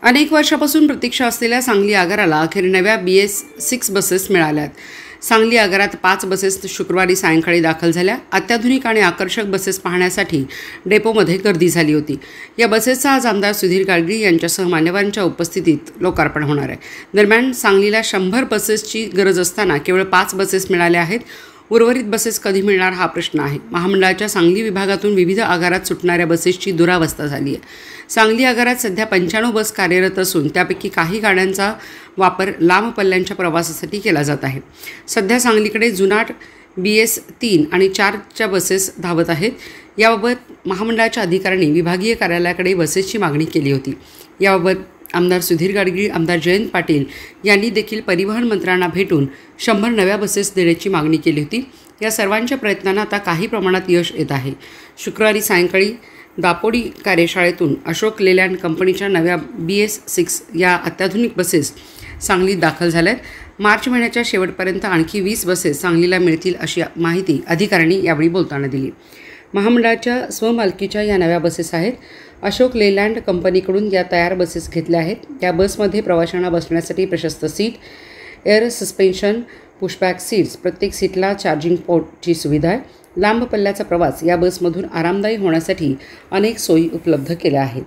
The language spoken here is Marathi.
अनेक वर्षापासून प्रतीक्षा असलेल्या सांगली आगाराला अखेर नव्या BS6 बसेस मिळाल्यात। सांगली आगारात 5 बसेस शुक्रवारी सायंकाळी दाखल झाल्या। अत्याधुनिक आणि आकर्षक बसेस पाहण्यासाठी डेपोमध्ये गर्दी झाली होती। या बसेसचा आज आमदार सुधीर गाडगीळ यांच्यासह मान्यवरांच्या उपस्थितीत लोकार्पण होणार आहे। दरम्यान सांगलीला 100 बसेसची गरज असताना केवळ 5 बसेस मिळाल्या आहेत। उर्वरित बसेस कधी मिळणार हा प्रश्न आहे। महामंडळाच्या सांगली विभागातून विविध आगारात सुटणाऱ्या बसेसची दुरावस्था झाली आहे। सांगली आगारात सध्या 95 बस कार्यरत असून त्यापैकी काही गाड्यांचा वापर लांब पल्ल्यांच्या प्रवासासाठी केला जात आहे। सध्या सांगलीकडे जुनाट BS3 आणि 4च्या बसेस धावत आहेत। याबाबत महामंडळाच्या अधिकाऱ्यांनी विभागीय कार्यालयाकडे बसेसची मागणी केली होती। याबाबत आमदार सुधीर गाडगीळ, आमदार जयंत पाटील यांनी देखील परिवहन मंत्र्यांना भेटून 100 नव्या बसेस देण्याची मागणी केली होती। या सर्वांच्या प्रयत्नांना आता काही प्रमाणात यश येत आहे। शुक्रवारी सायंकाळी दापोडी कार्यशाळेतून अशोक लेलँड कंपनीच्या नव्या BS6 या अत्याधुनिक बसेस सांगलीत दाखल झाल्यात। मार्च महिन्याच्या शेवटपर्यंत आणखी 20 बसेस सांगलीला मिळतील अशी माहिती अधिकाऱ्यांनी यावेळी बोलताना दिली। महामंडळाच्या स्वमालकीच्या या नव्या बसेस आहेत। अशोक लेलँड कंपनीकडून या तयार बसेस घेतल्या आहेत। या बसमध्ये प्रवाशांना बसण्यासाठी प्रशस्त seat, air suspension, pushback seats, प्रत्येक सीटला चार्जिंग पोर्टची सुविधा आहे। लांब पल्ल्याचा प्रवास या बसमधून आरामदायी होण्यासाठी अनेक सोयी उपलब्ध केल्या आहेत।